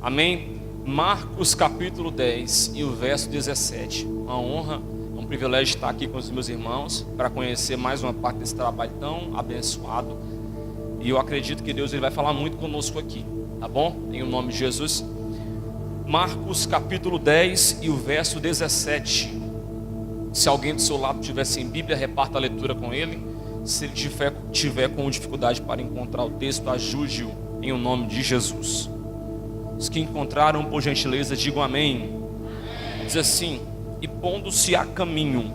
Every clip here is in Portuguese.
Amém? Marcos capítulo 10 e o verso 17. Uma honra, é um privilégio estar aqui com os meus irmãos para conhecer mais uma parte desse trabalho tão abençoado. E eu acredito que Deus ele vai falar muito conosco aqui, tá bom? Em nome de Jesus. Marcos capítulo 10 e o verso 17. Se alguém do seu lado tiver sem Bíblia, reparta a leitura com ele. Se ele tiver com dificuldade para encontrar o texto, ajude-o em nome de Jesus. Os que encontraram, por gentileza, digam amém. Diz assim: e pondo-se a caminho,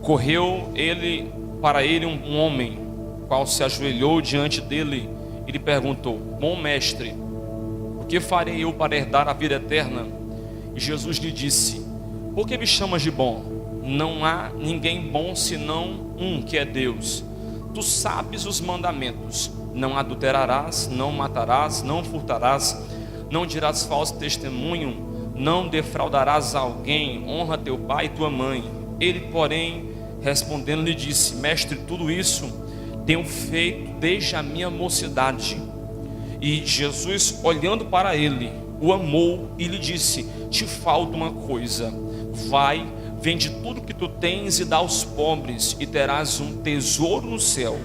correu ele para ele um homem, qual se ajoelhou diante dele e lhe perguntou: bom mestre, o que farei eu para herdar a vida eterna? E Jesus lhe disse: por que me chamas de bom? Não há ninguém bom senão um, que é Deus. Tu sabes os mandamentos: não adulterarás, não matarás, não furtarás, não dirás falso testemunho, não defraudarás alguém, honra teu pai e tua mãe. Ele, porém, respondendo, lhe disse: mestre, tudo isso tenho feito desde a minha mocidade. E Jesus, olhando para ele, o amou e lhe disse: te falta uma coisa, vai, vende tudo que tu tens e dá aos pobres, e terás um tesouro no céu,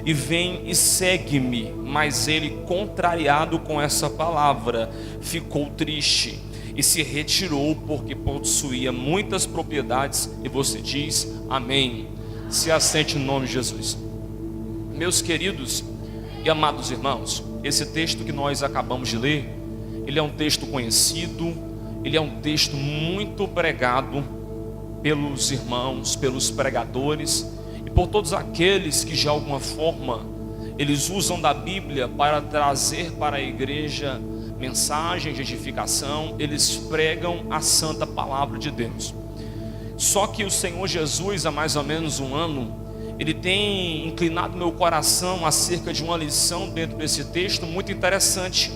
e vem e segue-me. Mas ele, contrariado com essa palavra, ficou triste e se retirou, porque possuía muitas propriedades. E você diz amém. Se assente em nome de Jesus. Meus queridos e amados irmãos, esse texto que nós acabamos de ler, ele é um texto conhecido, ele é um texto muito pregado pelos irmãos, pelos pregadores e por todos aqueles que de alguma forma eles usam da Bíblia para trazer para a igreja mensagem de edificação. Eles pregam a santa palavra de Deus. Só que o Senhor Jesus, há mais ou menos um ano, ele tem inclinado meu coração acerca de uma lição dentro desse texto muito interessante.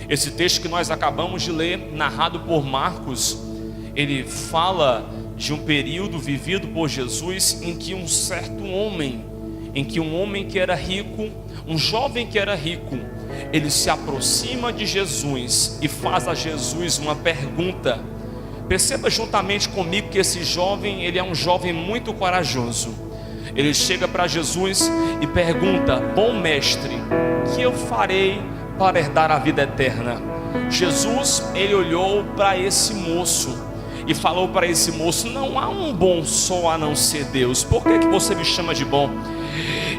Esse texto que nós acabamos de ler, narrado por Marcos, ele fala de um período vivido por Jesus em que um certo homem, que era rico, um jovem que era rico, ele se aproxima de Jesus e faz a Jesus uma pergunta. Perceba juntamente comigo que esse jovem, ele é um jovem muito corajoso. Ele chega para Jesus e pergunta: bom mestre, o que eu farei para herdar a vida eterna? Jesus, ele olhou para esse moço e falou para esse moço: não há um bom só a não ser Deus. Por que você me chama de bom?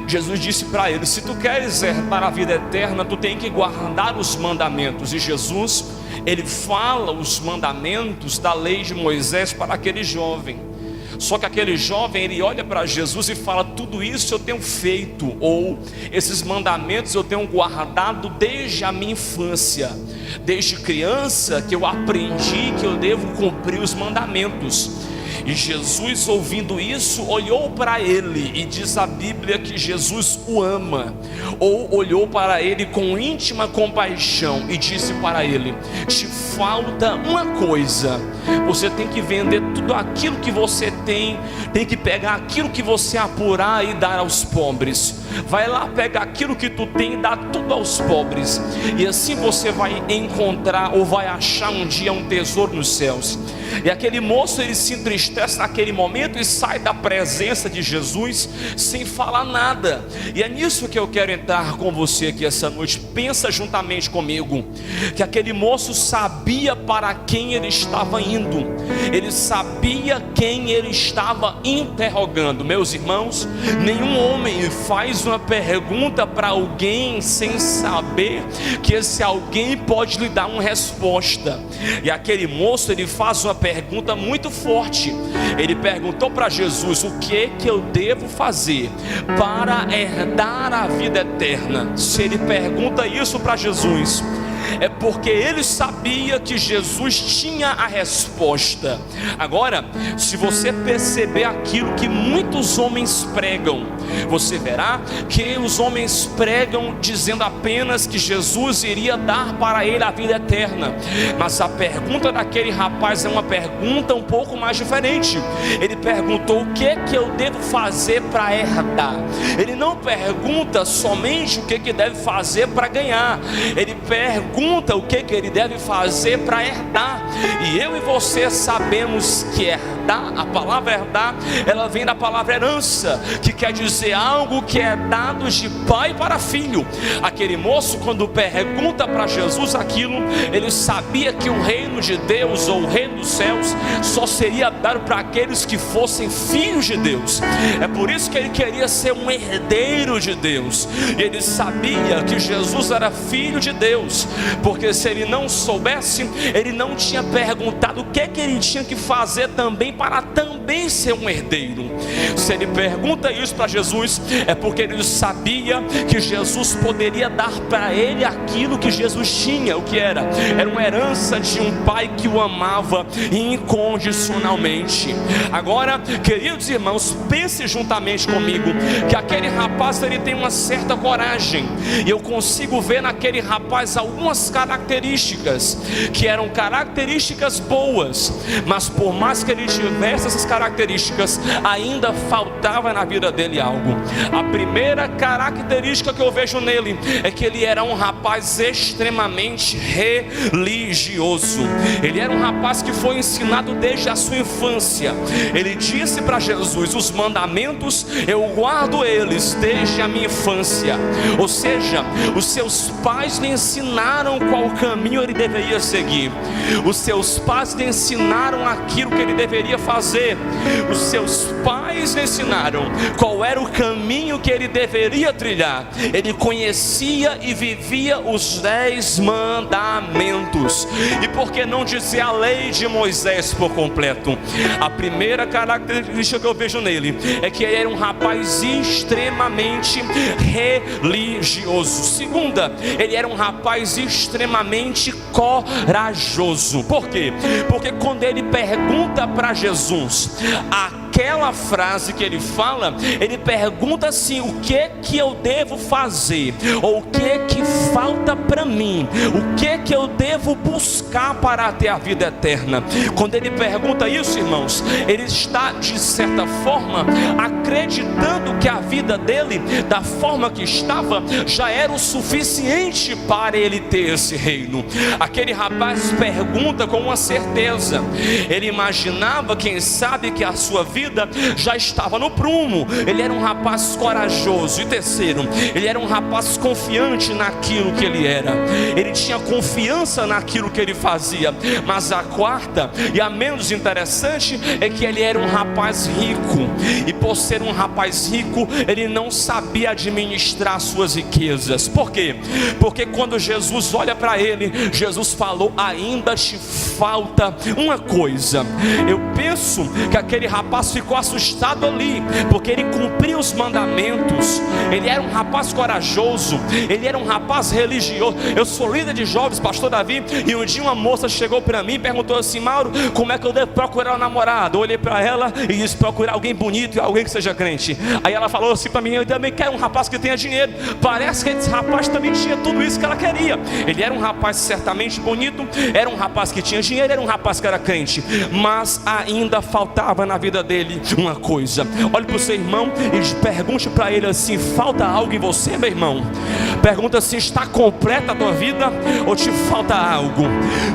Jesus disse para ele: se tu queres herdar a vida eterna, tu tem que guardar os mandamentos. E Jesus, ele fala os mandamentos da lei de Moisés para aquele jovem. Só que aquele jovem, ele olha para Jesus e fala: tudo isso eu tenho feito, ou esses mandamentos eu tenho guardado desde a minha infância, desde criança que eu aprendi que eu devo cumprir os mandamentos. E Jesus, ouvindo isso, olhou para ele, e diz a Bíblia que Jesus o ama, ou olhou para ele com íntima compaixão e disse para ele: te falta uma coisa, você tem que vender tudo aquilo que você tem que pegar aquilo que você apurar e dar aos pobres. Vai lá, pega aquilo que tu tem e dá tudo aos pobres, e assim você vai encontrar, ou vai achar um dia um tesouro nos céus. E aquele moço, ele se entristece naquele momento e sai da presença de Jesus sem falar nada. E é nisso que eu quero entrar com você aqui essa noite. Pensa juntamente comigo que aquele moço sabia para quem ele estava indo, ele sabia quem ele estava interrogando. Meus irmãos, nenhum homem faz uma pergunta para alguém sem saber que esse alguém pode lhe dar uma resposta. E aquele moço, ele faz uma pergunta muito forte. Ele perguntou para Jesus: o que eu devo fazer para herdar a vida eterna? Se ele pergunta isso para Jesus, é porque ele sabia que Jesus tinha a resposta. Agora, se você perceber aquilo que muitos homens pregam, você verá que os homens pregam dizendo apenas que Jesus iria dar para ele a vida eterna. Mas a pergunta daquele rapaz é uma pergunta um pouco mais diferente. Ele perguntou: o que eu devo fazer para herdar? Ele não pergunta somente o que deve fazer para ganhar. Ele pergunta pergunta o que ele deve fazer para herdar. E eu e você sabemos que herdar, a palavra herdar, ela vem da palavra herança, que quer dizer algo que é dado de pai para filho. Aquele moço, quando pergunta para Jesus aquilo, ele sabia que o reino de Deus, ou o reino dos céus, só seria dado para aqueles que fossem filhos de Deus. É por isso que ele queria ser um herdeiro de Deus. E ele sabia que Jesus era filho de Deus, porque se ele não soubesse, ele não tinha perguntado o que ele tinha que fazer também para também ser um herdeiro. Se ele pergunta isso para Jesus, é porque ele sabia que Jesus poderia dar para ele aquilo que Jesus tinha. O que era? Era uma herança de um pai que o amava incondicionalmente. Agora, queridos irmãos, pense juntamente comigo que aquele rapaz, ele tem uma certa coragem, e eu consigo ver naquele rapaz algumas características que eram características boas, mas por mais que ele tivesse essas características, ainda faltava na vida dele algo. A primeira característica que eu vejo nele é que ele era um rapaz extremamente religioso. Ele era um rapaz que foi ensinado desde a sua infância. Ele disse para Jesus: os mandamentos eu guardo eles desde a minha infância. Ou seja, os seus pais lhe ensinaram qual caminho ele deveria seguir. Os seus pais lhe ensinaram aquilo que ele deveria fazer. Os seus pais lhe ensinaram qual era o caminho que ele deveria trilhar. Ele conhecia e vivia os 10 mandamentos. E por que não dizer a lei de Moisés por completo? A primeira característica que eu vejo nele é que ele era um rapaz extremamente religioso. Segunda, ele era um rapaz extremamente corajoso. Por quê? Porque quando ele pergunta para Jesus aquela frase que ele fala, ele pergunta assim: o que eu devo fazer? Ou o que falta para mim? O que eu devo buscar para ter a vida eterna? Quando ele pergunta isso, irmãos, ele está de certa forma acreditando que a vida dele, da forma que estava, já era o suficiente para ele ter esse reino. Aquele rapaz pergunta com uma certeza. Ele imaginava, quem sabe, que a sua vida já estava no prumo. Ele era um rapaz corajoso. E terceiro, ele era um rapaz confiante naquilo que ele era. Ele tinha confiança naquilo que ele fazia. Mas a quarta e a menos interessante é que ele era um rapaz rico. E por ser um rapaz rico, ele não sabia administrar suas riquezas. Por quê? Porque quando Jesus olha para ele, Jesus falou: ainda te falta uma coisa. Eu penso que aquele rapaz ficou assustado ali, porque ele cumpria os mandamentos. Ele era um rapaz corajoso, ele era um rapaz religioso. Eu sou líder de jovens, pastor Davi, e um dia uma moça chegou para mim e perguntou assim: Mauro, como é que eu devo procurar um namorado? Eu olhei para ela e disse: procurar alguém bonito e alguém que seja crente. Aí ela falou assim para mim: eu também quero um rapaz que tenha dinheiro. Parece que esse rapaz também tinha tudo isso que ela queria. Ele era um rapaz certamente bonito, era um rapaz que tinha dinheiro, era um rapaz que era crente, mas ainda faltava na vida dele uma coisa. Olhe para o seu irmão e pergunte para ele assim: falta algo em você, meu irmão? Pergunta assim: está completa a tua vida ou te falta algo?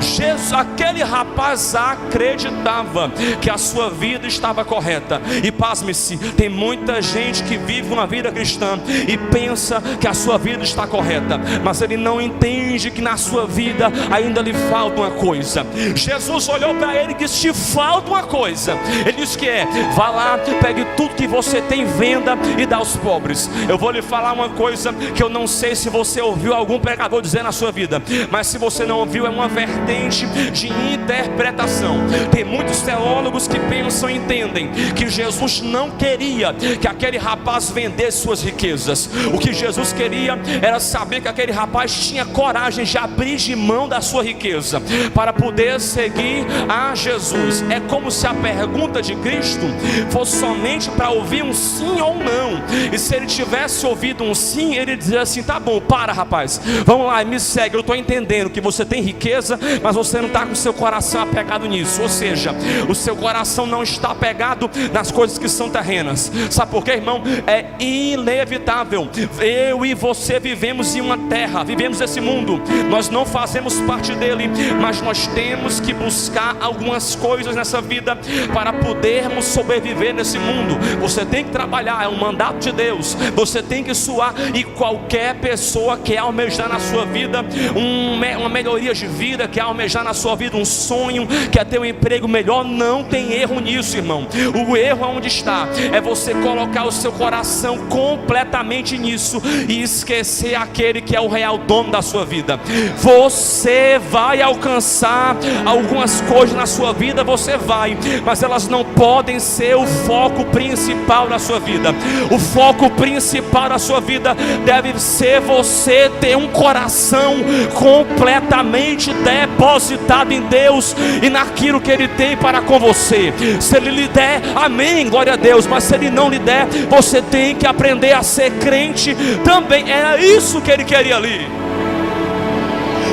Jesus, aquele rapaz acreditava que a sua vida estava correta. E pasme-se, tem muita gente que vive uma vida cristã e pensa que a sua vida está correta, mas ele não entende que na sua vida ainda lhe falta uma coisa. Jesus olhou para ele e disse: te falta uma coisa. Ele disse que vá lá, pegue tudo que você tem, venda e dá aos pobres. Eu vou lhe falar uma coisa que eu não sei se você ouviu algum pregador dizer na sua vida, mas se você não ouviu, é uma vertente de interpretação. Tem muitos teólogos que pensam e entendem que Jesus não queria que aquele rapaz vendesse suas riquezas. O que Jesus queria era saber que aquele rapaz tinha coragem de abrir de mão da sua riqueza para poder seguir a Jesus. É como se a pergunta de Cristo Cristo fosse somente para ouvir um sim ou um não. E se ele tivesse ouvido um sim, ele dizia assim: tá bom, para rapaz, vamos lá, me segue. Eu estou entendendo que você tem riqueza, mas você não está com o seu coração apegado nisso. Ou seja, o seu coração não está apegado nas coisas que são terrenas. Sabe por quê, irmão? É inevitável. Eu e você vivemos em uma terra, vivemos esse mundo, nós não fazemos parte dele, mas nós temos que buscar algumas coisas nessa vida para podermos sobreviver nesse mundo. Você tem que trabalhar, é um mandato de Deus. Você tem que suar, e qualquer pessoa que almejar na sua vida uma melhoria de vida, que almejar na sua vida um sonho, quer ter um emprego melhor, não tem erro nisso, irmão. O erro é onde está, é você colocar o seu coração completamente nisso e esquecer aquele que é o real dono da sua vida. Você vai alcançar algumas coisas na sua vida, você vai, mas elas não podem ser o foco principal da sua vida. O foco principal da sua vida deve ser você ter um coração completamente depositado em Deus e naquilo que Ele tem para com você. Se Ele lhe der, amém, glória a Deus. Mas se Ele não lhe der, você tem que aprender a ser crente também. Era isso que Ele queria ali.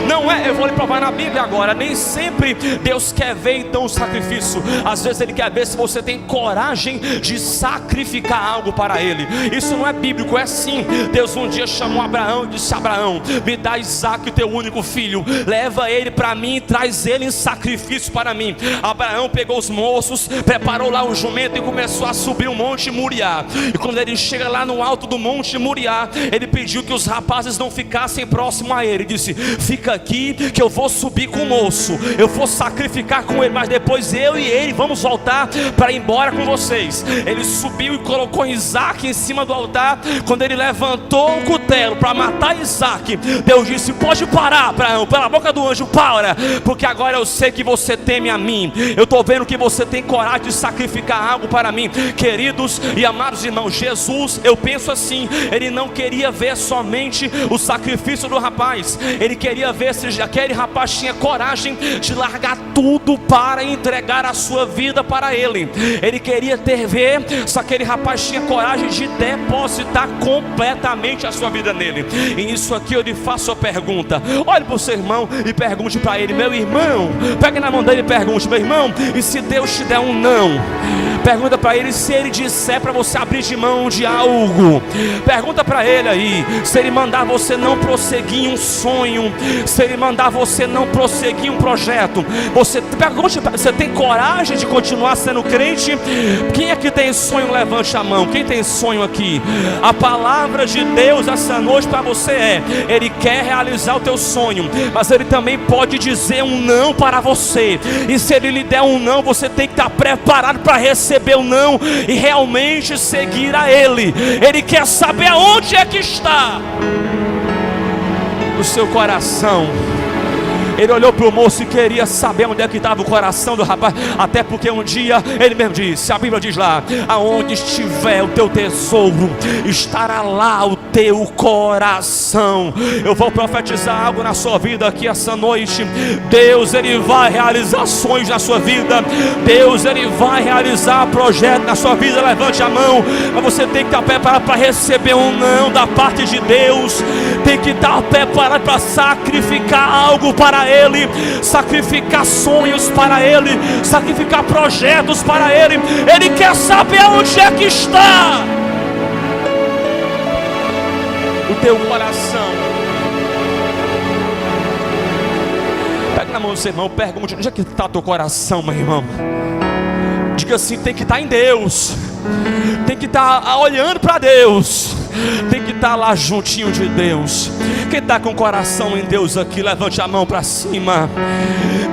Não é, eu vou lhe provar na Bíblia agora. Nem sempre Deus quer ver então o sacrifício. Às vezes Ele quer ver se você tem coragem de sacrificar algo para Ele. Isso não é bíblico, é sim. Deus um dia chamou Abraão e disse: Abraão, me dá Isaque, teu único filho, leva ele para mim e traz ele em sacrifício para mim. Abraão pegou os moços, preparou lá um jumento e começou a subir o monte Moriá. E quando ele chega lá no alto do monte Moriá, ele pediu que os rapazes não ficassem próximo a ele. Ele disse: fica aqui que eu vou subir com o moço, eu vou sacrificar com ele, mas depois eu e ele vamos voltar para ir embora com vocês. Ele subiu e colocou Isaque em cima do altar. Quando ele levantou o cutelo para matar Isaque, Deus disse: pode parar, Abraão, pela boca do anjo, para, porque agora eu sei que você teme a mim. Eu estou vendo que você tem coragem de sacrificar algo para mim. Queridos e amados irmãos, Jesus, eu penso assim, Ele não queria ver somente o sacrifício do rapaz, Ele queria ver se aquele rapaz tinha coragem de largar tudo para entregar a sua vida para Ele. Ele queria ver se aquele rapaz tinha coragem de depositar completamente a sua vida nele. E nisso aqui eu lhe faço a pergunta. Olhe para o seu irmão e pergunte para ele: meu irmão, pegue na mão dele e pergunte: meu irmão, e se Deus te der um não? Pergunta para ele se ele disser para você abrir de mão de algo. Pergunta para ele aí, se ele mandar você não prosseguir um sonho, se ele mandar você não prosseguir um projeto, você pergunte: você tem coragem de continuar sendo crente? Quem é que tem sonho? Levante a mão. Quem tem sonho aqui? A palavra de Deus essa noite para você é: Ele quer realizar o teu sonho, mas Ele também pode dizer um não para você. E se Ele lhe der um não, você tem que estar preparado para receber o não e realmente seguir a Ele. Ele quer saber aonde é que está o seu coração. Ele olhou para o moço e queria saber onde é que estava o coração do rapaz. Até porque um dia, ele mesmo disse, a Bíblia diz lá: aonde estiver o teu tesouro, estará lá o teu coração. Eu vou profetizar algo na sua vida aqui essa noite. Deus, Ele vai realizar sonhos na sua vida. Deus, Ele vai realizar projeto na sua vida. Levante a mão. Mas você tem que estar preparado para receber um não da parte de Deus. Tem que estar preparado para sacrificar algo para Ele, sacrificar sonhos para Ele, sacrificar projetos para Ele. Ele quer saber onde é que está o teu coração. Pega na mão do seu irmão, pergunte: onde é que está teu coração, meu irmão? Diga assim: tem que estar em Deus, tem que estar olhando para Deus, tem que estar lá juntinho de Deus. Quem está com o coração em Deus aqui, levante a mão para cima.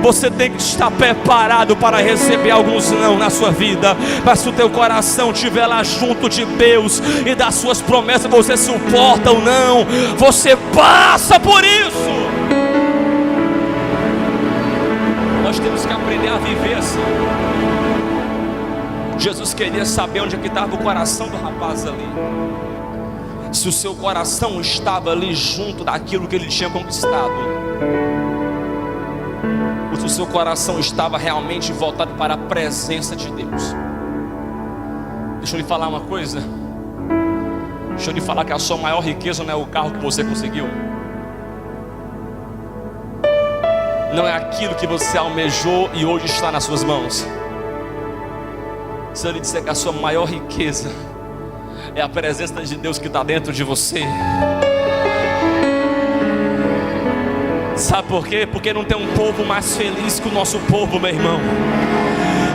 Você tem que estar preparado para receber alguns não na sua vida, mas se o teu coração estiver lá junto de Deus e das suas promessas, você suporta ou não, você passa por isso. Nós temos que aprender a viver assim. Jesus queria saber onde é que estava o coração do rapaz ali. Se o seu coração estava ali junto daquilo que ele tinha conquistado, ou se o seu coração estava realmente voltado para a presença de Deus. Deixa eu lhe falar uma coisa. Deixa eu lhe falar que a sua maior riqueza não é o carro que você conseguiu, não é aquilo que você almejou e hoje está nas suas mãos. Se eu lhe disser que a sua maior riqueza é a presença de Deus que está dentro de você. Sabe por quê? Porque não tem um povo mais feliz que o nosso povo, meu irmão.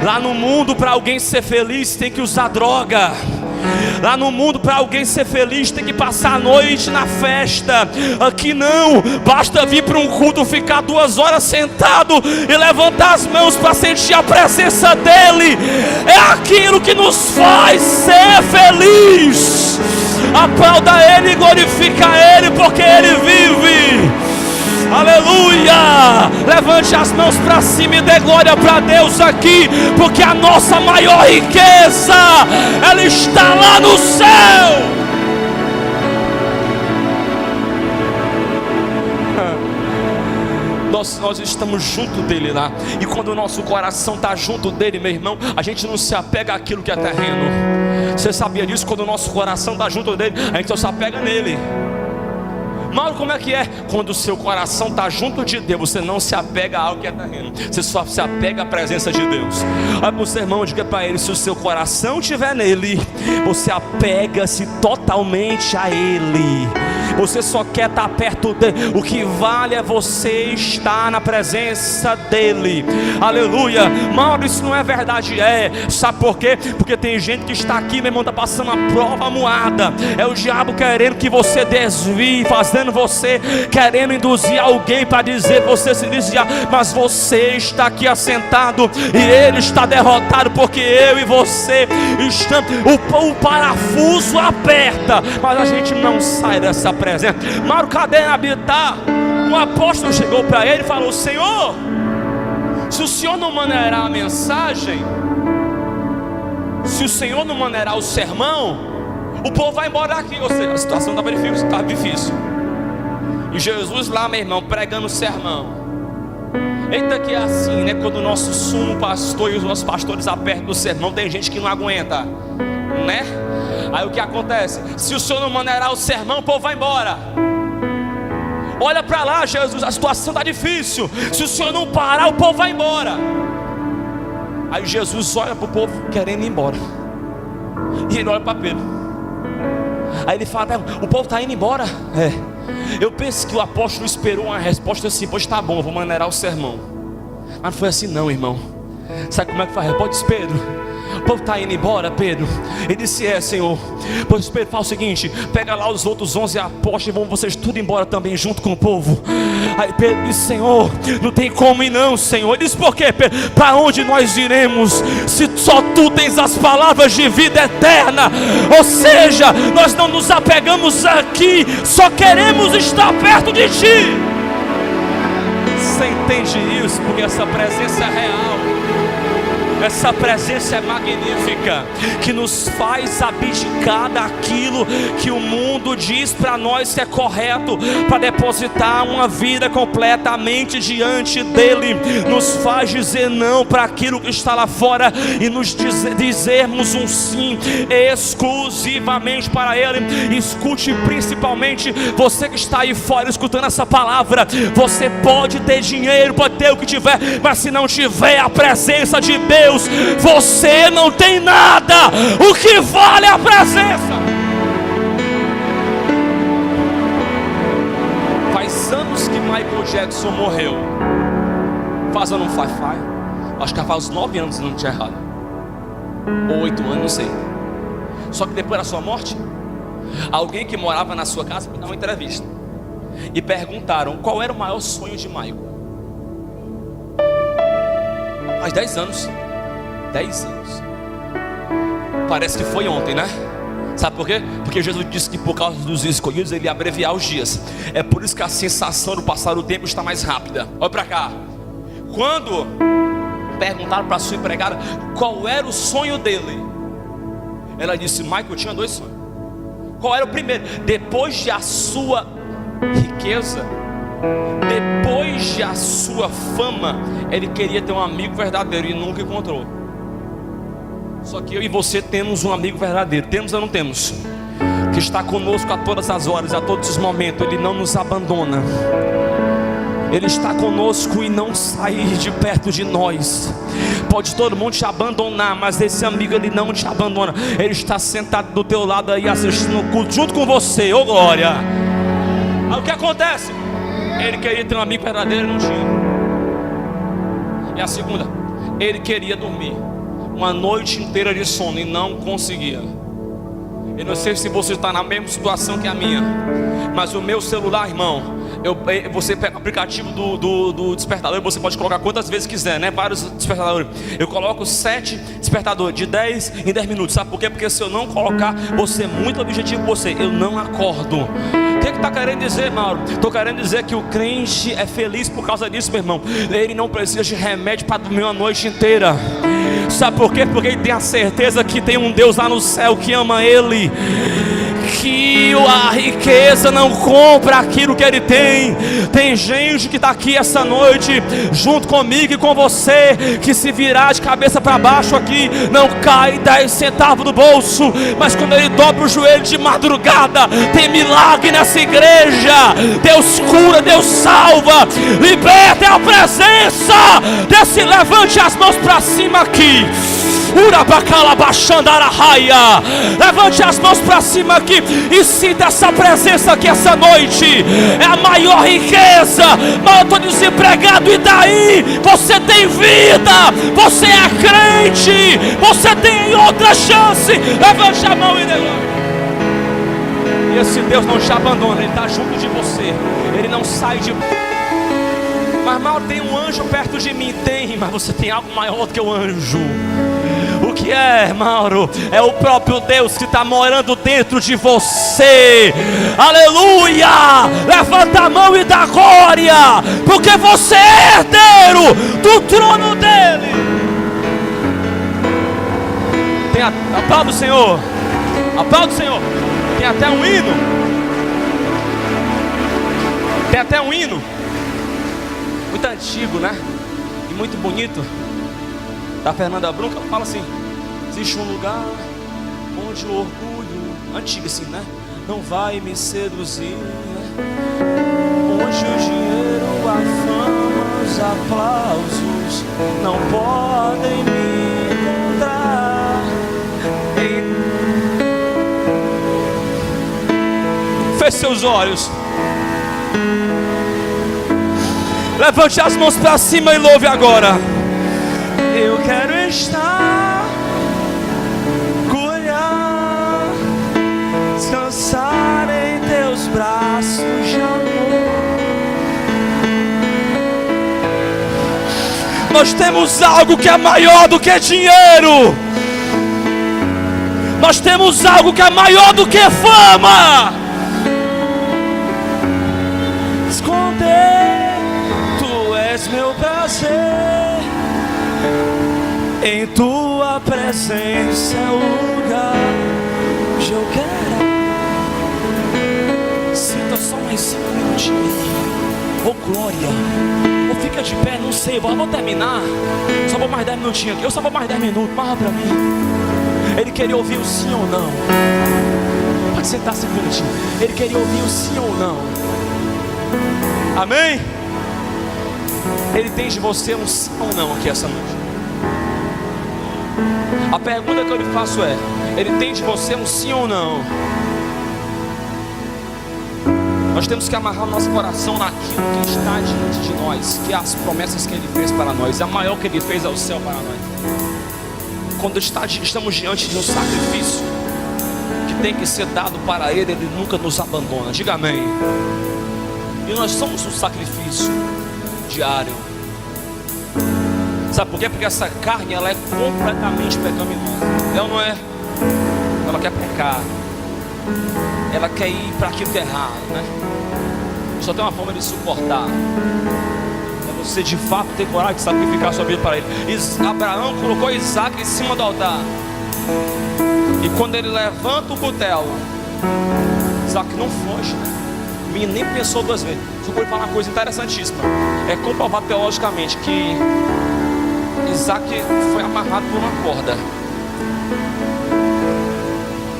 Lá no mundo, para alguém ser feliz, tem que usar droga. Lá no mundo, para alguém ser feliz, tem que passar a noite na festa. Aqui não, basta vir para um culto, ficar 2 horas sentado e levantar as mãos para sentir a presença dEle. É aquilo que nos faz ser feliz. Aplauda Ele e glorifica Ele, porque Ele vive. Aleluia! Levante as mãos para cima e dê glória para Deus aqui, porque a nossa maior riqueza, ela está lá no céu. Nós estamos junto dele lá. E quando o nosso coração está junto dele, meu irmão, a gente não se apega àquilo que é terreno. Você sabia disso? Quando o nosso coração está junto dele, a gente só se apega nele. Mauro, como é que é? Quando o seu coração está junto de Deus, você não se apega a algo que é terreno, você só se apega à presença de Deus. Olha para o seu irmão, diga para ele: se o seu coração estiver nele, você apega-se totalmente a Ele. Você só quer estar perto dele. O que vale é você estar na presença dele. Aleluia. Mauro, isso não é verdade. Sabe por quê? Porque tem gente que está aqui, meu irmão, está passando uma prova moada. É o diabo querendo que você desvie, fazendo você, querendo induzir alguém para dizer você se desviar. Mas você está aqui assentado e ele está derrotado, porque eu e você estamos, o parafuso aperta, mas a gente não sai dessa presença. Mauro, cadê habitar? O apóstolo chegou para ele e falou: Senhor, se o Senhor não maneirar a mensagem, se o Senhor não maneirar o sermão, o povo vai embora daqui. Ou seja, a situação estava difícil. E Jesus lá, meu irmão, pregando o sermão. Eita, que é assim, né? Quando o nosso sumo pastor e os nossos pastores apertam o sermão, tem gente que não aguenta, né? Aí o que acontece? Se o Senhor não maneirar o sermão, o povo vai embora. Olha para lá, Jesus, a situação está difícil. Se o Senhor não parar, o povo vai embora. Aí Jesus olha para o povo querendo ir embora, e ele olha para Pedro. Aí ele fala: o povo está indo embora? Eu penso que o apóstolo esperou uma resposta assim: pois tá bom, eu vou maneirar o sermão. Mas não foi assim não, irmão. Sabe como é que faz? Pode, Pedro, o povo está indo embora, Pedro. Ele disse: Senhor. Pois Pedro fala o seguinte: pega lá os outros 11 apóstolos e vão vocês tudo embora também junto com o povo. Aí Pedro disse: Senhor, não tem como ir não, Senhor. Ele disse: por quê, Pedro? Para onde nós iremos se só tu tens as palavras de vida eterna? Ou seja, nós não nos apegamos aqui, só queremos estar perto de ti. Você entende isso? Porque essa presença é real. Essa presença é magnífica, que nos faz abdicar daquilo que o mundo diz para nós que é correto, para depositar uma vida completamente diante dele. Nos faz dizer não para aquilo que está lá fora e nos dizermos um sim exclusivamente para ele. Escute, principalmente você que está aí fora escutando essa palavra: você pode ter dinheiro, pode ter o que tiver, mas se não tiver a presença de Deus, você não tem nada. O que vale é a presença. Faz anos que Michael Jackson morreu. Faz ou não faz? Acho que faz uns 9 anos, se não tinha errado, ou 8 anos, não sei. Só que depois da sua morte, alguém que morava na sua casa foi dar uma entrevista e perguntaram qual era o maior sonho de Michael. Faz 10 anos. 10 anos. Parece que foi ontem, né? Sabe por quê? Porque Jesus disse que por causa dos escolhidos ele ia abreviar os dias. É por isso que a sensação do passar do tempo está mais rápida. Olha para cá. Quando perguntaram para a sua empregada qual era o sonho dele, ela disse: Michael tinha 2 sonhos. Qual era o primeiro? Depois de a sua riqueza, depois de a sua fama, ele queria ter um amigo verdadeiro e nunca encontrou. Só que eu e você temos um amigo verdadeiro. Temos ou não temos? Que está conosco a todas as horas, a todos os momentos. Ele não nos abandona. Ele está conosco e não sai de perto de nós. Pode todo mundo te abandonar, mas esse amigo, ele não te abandona. Ele está sentado do teu lado aí, assistindo o culto junto com você. Ô glória! Aí o que acontece? Ele queria ter um amigo verdadeiro e não tinha. E a segunda, ele queria dormir uma noite inteira de sono e não conseguia. Eu não sei se você está na mesma situação que a minha, mas o meu celular, irmão, você pega o aplicativo do despertador, você pode colocar quantas vezes quiser, né? Vários despertadores. Eu coloco 7 despertadores, de 10 em 10 minutos. Sabe por quê? Porque se eu não colocar, você é muito objetivo com você, eu não acordo. O que está querendo dizer, Mauro? Estou querendo dizer que o crente é feliz por causa disso, meu irmão. Ele não precisa de remédio para dormir uma noite inteira. Sabe por quê? Porque ele tem a certeza que tem um Deus lá no céu que ama ele, que a riqueza não compra aquilo que ele tem. Tem gente que está aqui essa noite junto comigo e com você, que se virar de cabeça para baixo aqui, não cai 10 centavos do bolso, mas quando ele dobra o joelho de madrugada, tem milagre nessa igreja. Deus cura, Deus salva, liberta. É a presença desse. Levante as mãos para cima aqui. Levante as mãos para cima aqui e sinta essa presença aqui essa noite. É a maior riqueza. Mas eu estou desempregado, e daí? Você tem vida, você é crente, você tem outra chance. Levante a mão e negócio. E esse Deus não te abandona, Ele está junto de você, Ele não sai de... Mas mal, tem um anjo perto de mim. Tem, mas você tem algo maior do que o anjo. O que é, Mauro? É o próprio Deus que está morando dentro de você. Aleluia! Levanta a mão e dá glória, porque você é herdeiro do trono dele. Tem aplauda o Senhor. Aplauda o Senhor. Tem até um hino. Tem até um hino muito antigo, né? E muito bonito, da Fernanda Brum, que ela fala assim: existe um lugar onde o orgulho, antigo assim, né? Não vai me seduzir, né? Onde o dinheiro, a fama, os aplausos não podem me encontrar. Feche seus olhos. Levante as mãos para cima e louve agora. Eu quero estar, cuidar, descansar em teus braços de amor. Nós temos algo que é maior do que dinheiro. Nós temos algo que é maior do que fama. Esconder. Meu prazer em tua presença é o lugar onde eu quero. Sinta só mais 5 minutinhos. Oh glória. Ou fica de pé, não sei, vou terminar. Só vou mais 10 minutinhos aqui. Eu só vou mais 10 minutos, marra pra mim. Ele queria ouvir o sim ou não. Pode sentar 5 minutinhos. Ele queria ouvir o sim ou não. Amém? Ele tem de você um sim ou não aqui essa noite. A pergunta que eu lhe faço é: Ele tem de você um sim ou não? Nós temos que amarrar o nosso coração naquilo que está diante de nós, que é as promessas que Ele fez para nós. A maior que Ele fez é o céu para nós. Quando estamos diante de um sacrifício que tem que ser dado para Ele, Ele nunca nos abandona. Diga amém. E nós somos um sacrifício diário. Sabe por quê? Porque essa carne, ela é completamente pecaminosa. Ela não é. Ela quer pecar. Ela quer ir para aquilo que é errado, né? Só tem uma forma de suportar. É você de fato ter coragem de sacrificar sua vida para Ele. Abraão colocou Isaac em cima do altar. E quando ele levanta o cutelo, Isaac não foge, né? O menino nem pensou 2 vezes. Só vou falar uma coisa interessantíssima. É comprovado teologicamente que Isaac foi amarrado por uma corda.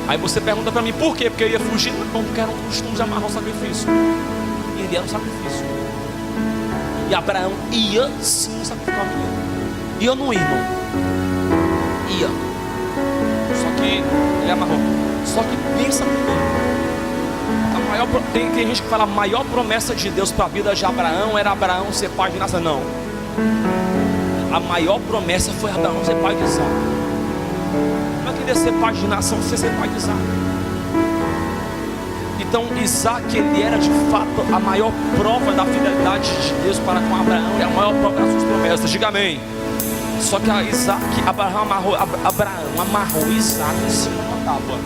Aí você pergunta para mim, por quê? Porque eu ia fugir? Não, porque era um costume de amarrar o sacrifício. E ele era um sacrifício. E Abraão ia sim sacrificar o menino. Ia ou não ia, irmão? Ia. Só que ele amarrou. Só que pensa comigo. Tem gente que fala, a maior promessa de Deus para a vida de Abraão era Abraão ser pai de nação. Não. A maior promessa foi Abraão ser pai de Isaac. Não é querer ser pai de nação, você ser pai de Isaac. Então Isaac, ele era de fato a maior prova da fidelidade de Deus para com Abraão, e a maior prova das suas promessas. Diga amém. Só que Abraão amarrou Isaac em cima de uma tábua.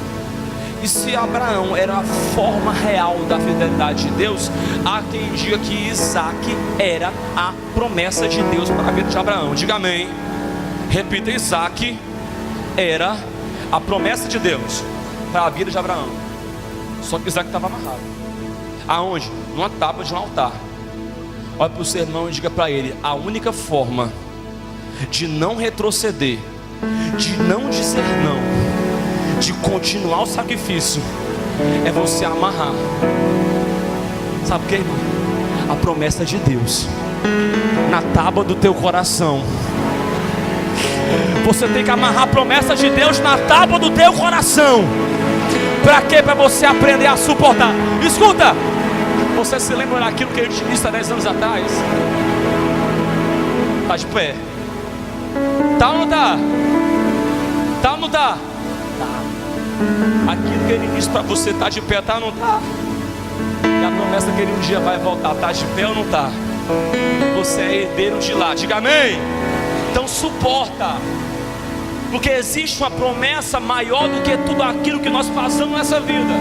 E se Abraão era a forma real da fidelidade de Deus, há quem diga que Isaac era a promessa de Deus para a vida de Abraão. Diga amém. Repita, Isaac era a promessa de Deus para a vida de Abraão. Só que Isaac estava amarrado. Aonde? Numa tábua de um altar. Olha para o seu irmão e diga para ele: a única forma de não retroceder, de não dizer não, de continuar o sacrifício, é você amarrar. Sabe o que, irmão? A promessa de Deus na tábua do teu coração. Você tem que amarrar a promessa de Deus na tábua do teu coração. Para quê? Para você aprender a suportar. Escuta, você se lembra daquilo que eu te disse há 10 anos atrás? Está de pé? Tá ou não tá? Tá ou não tá? Tá. Aquilo que ele disse para você, tá de pé, tá ou não tá? E a promessa que ele um dia vai voltar, tá de pé ou não tá? Você é herdeiro de lá, diga amém. Então suporta, porque existe uma promessa maior do que tudo aquilo que nós passamos nessa vida.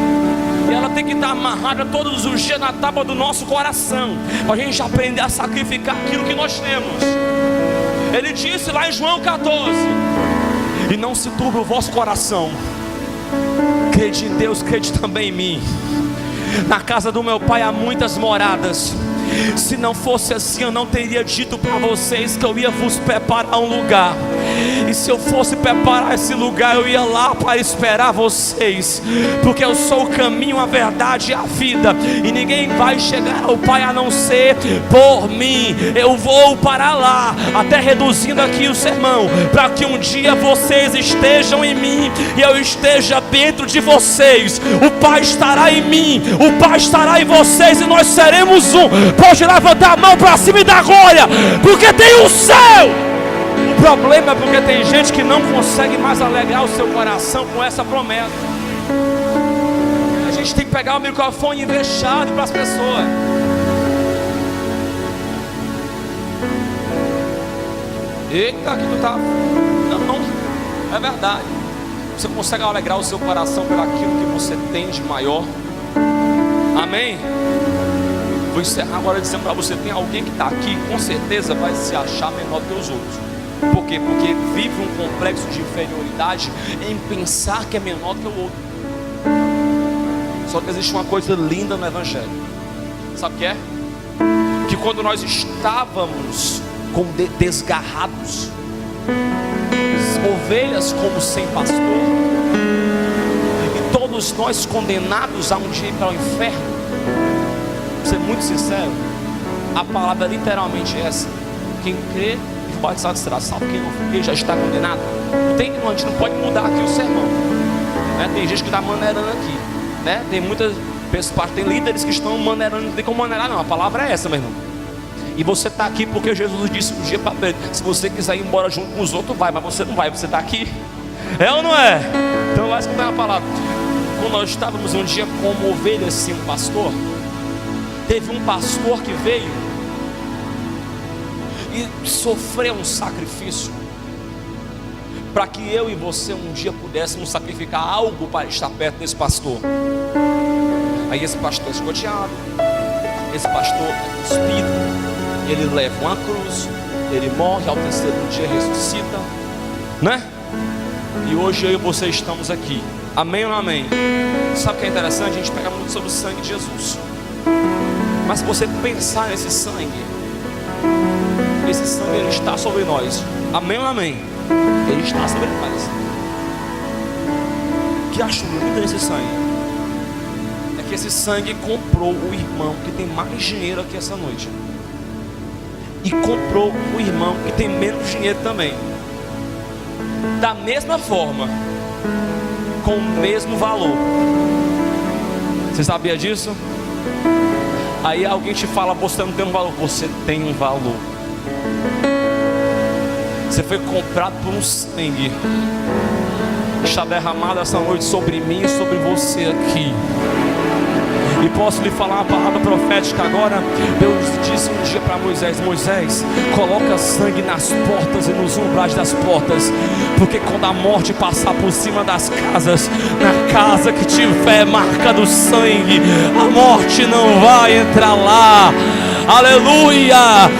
E ela tem que estar amarrada todos os dias na tábua do nosso coração, para a gente aprender a sacrificar aquilo que nós temos. Ele disse lá em João 14: e não se turbe o vosso coração, crede em Deus, crede também em mim. Na casa do meu pai há muitas moradas. Se não fosse assim, eu não teria dito para vocês que eu ia vos preparar um lugar. E se eu fosse preparar esse lugar, eu ia lá para esperar vocês, porque eu sou o caminho, a verdade e a vida, e ninguém vai chegar ao Pai a não ser por mim. Eu vou para lá, até reduzindo aqui o sermão, para que um dia vocês estejam em mim e eu esteja dentro de vocês. O Pai estará em mim, o Pai estará em vocês, e nós seremos um. Pode levantar a mão para cima e dar glória, porque tem um céu. O problema é porque tem gente que não consegue mais alegrar o seu coração com essa promessa. A gente tem que pegar o microfone e ver chave para as pessoas. Eita, que tu tá... Não, é verdade. Você consegue alegrar o seu coração por aquilo que você tem de maior? Amém? Vou encerrar agora dizendo para você: tem alguém que está aqui, com certeza vai se achar menor que os outros. Por quê? Porque vive um complexo de inferioridade em pensar que é menor que o outro. Só que existe uma coisa linda no Evangelho. Sabe o que é? Que quando nós estávamos desgarrados, ovelhas como sem pastor, e todos nós condenados a um dia ir para o inferno, para ser muito sincero, a palavra é literalmente essa: quem crê e for batizado será salvo, quem não for já está condenado. A gente não pode mudar aqui o sermão, né? Tem gente que está maneirando aqui, né? Tem muitas pessoas, tem líderes que estão maneirando. Não tem como maneirar, não. A palavra é essa, meu irmão. E você está aqui porque Jesus disse um dia para Pedro: se você quiser ir embora junto com os outros, vai, mas você não vai, você está aqui. É ou não é? Então vai escutar a palavra. Quando nós estávamos um dia como ovelhas sem um pastor, teve um pastor que veio e sofreu um sacrifício para que eu e você um dia pudéssemos sacrificar algo para estar perto desse pastor. Aí esse pastor é escoteado, esse pastor é cuspido, ele leva uma cruz, ele morre, ao terceiro dia ressuscita, né? E hoje eu e você estamos aqui. Amém ou não amém? Sabe o que é interessante? A gente pega muito sobre o sangue de Jesus, mas se você pensar nesse sangue, esse sangue ele está sobre nós. Amém ou não amém? Ele está sobre nós. que acho lindo nesse sangue é que esse sangue comprou o irmão que tem mais dinheiro aqui essa noite, e comprou o irmão que tem menos dinheiro também, da mesma forma, com o mesmo valor. Você sabia disso? Aí alguém te fala: você não tem um valor. Você tem um valor. Você foi comprado por um sangue que está derramado essa noite sobre mim e sobre você aqui. E posso lhe falar uma palavra profética agora. Deus disse um dia para Moisés: Moisés, coloca sangue nas portas e nos umbrais das portas, porque quando a morte passar por cima das casas, na casa que tiver marca do sangue, a morte não vai entrar lá. Aleluia!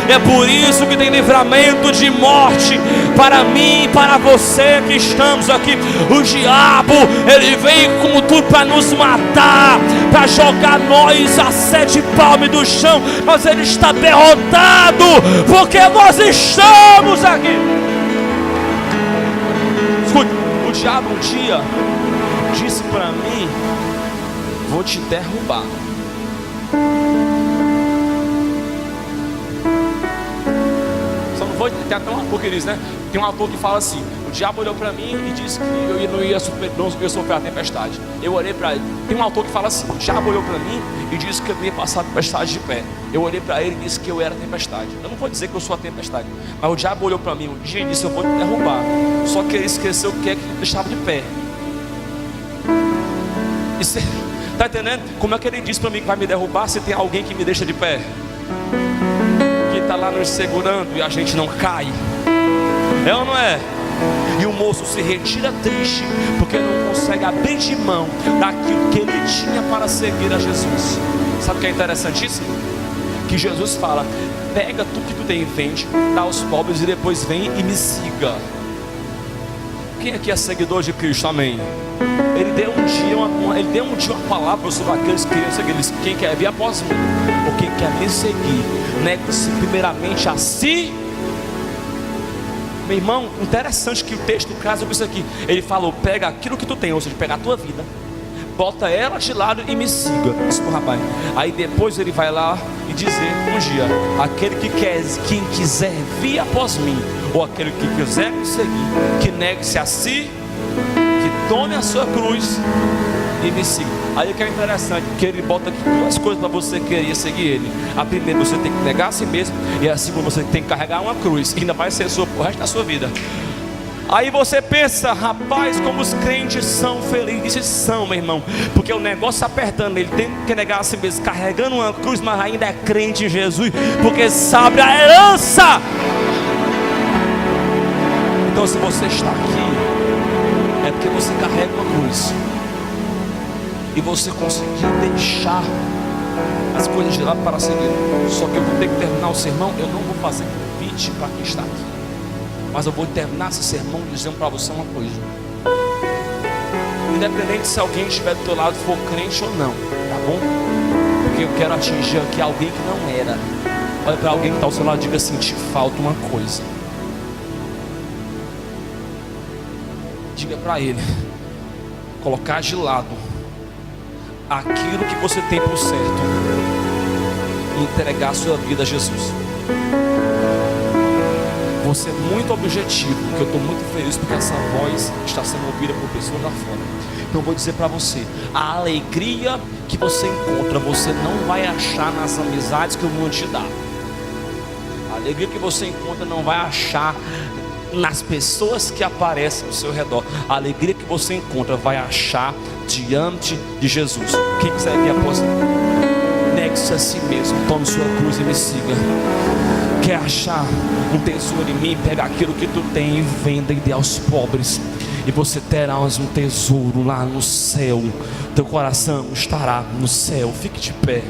É por isso que tem livramento de morte para mim e para você que estamos aqui. O diabo, ele vem como tudo para nos matar, para jogar nós a 7 palmos do chão, mas ele está derrotado, porque nós estamos aqui. Escute, o diabo um dia disse para mim: vou te derrubar. Tem até um ator que diz, né? Tem um ator que fala assim: o diabo olhou para mim e disse que eu não ia sofrer a tempestade. Eu olhei para ele. Tem um autor que fala assim: o diabo olhou para mim e disse que eu não ia passar a tempestade de pé. Eu olhei para ele e disse que eu era a tempestade. Eu não vou dizer que eu sou a tempestade, mas o diabo olhou para mim um dia e disse: eu vou te derrubar. Só que ele esqueceu o que é que me deixava de pé. E você está entendendo? Como é que ele disse para mim que vai me derrubar se tem alguém que me deixa de pé? Está lá nos segurando e a gente não cai. É ou não é? E o moço se retira triste, porque não consegue abrir de mão daquilo que ele tinha para seguir a Jesus. Sabe o que é interessantíssimo? Que Jesus fala: pega tudo que tu tem e vende, dá aos pobres e depois vem e me siga. Quem aqui é seguidor de Cristo? Amém. Ele deu um dia uma palavra sobre aqueles que queriam seguir. Quem quer vir após mim, ou quem quer me seguir, negue-se primeiramente a si. Meu irmão, interessante que o texto casa com isso aqui. Ele falou: pega aquilo que tu tem, ou seja, pega a tua vida, bota ela de lado e me siga. Isso, rapaz. Aí depois ele vai lá e dizer um dia: quem quiser vir após mim, ou aquele que quiser me seguir, que negue-se a si, que tome a sua cruz e me siga. Aí o que é interessante, que ele bota aqui 2 coisas para você querer seguir ele. A primeira, você tem que negar a si mesmo, e a segunda, você tem que carregar uma cruz, que ainda vai ser sua pro resto da sua vida. Aí você pensa: rapaz, como os crentes são felizes. São, meu irmão, porque o negócio está apertando. Ele tem que negar a si mesmo, carregando uma cruz, mas ainda é crente em Jesus, porque sabe a herança. Então, se você está aqui, é porque você carrega uma cruz, e você conseguiu deixar as coisas de lado para seguir. Só que eu vou ter que terminar o sermão. Eu não vou fazer convite para quem está aqui, mas eu vou terminar esse sermão dizendo para você uma coisa: independente se alguém estiver do teu lado for crente ou não, tá bom? Porque eu quero atingir aqui alguém que não era. Olha para alguém que está ao seu lado e diga assim: te falta uma coisa. Diga para ele: colocar de lado aquilo que você tem por certo e entregar a sua vida a Jesus. Você é muito objetivo, porque eu estou muito feliz porque essa voz está sendo ouvida por pessoas lá fora. Então eu vou dizer para você: a alegria que você encontra, você não vai achar nas amizades que o mundo te dá. A alegria que você encontra não vai achar nas pessoas que aparecem ao seu redor. A alegria que você encontra vai achar diante de Jesus. Quem quiser vir após mim, negue-se a si mesmo, tome sua cruz e me siga. Quer achar um tesouro em mim? Pega aquilo que tu tem e venda e dê aos pobres, e você terá um tesouro lá no céu. Teu coração estará no céu. Fique de pé.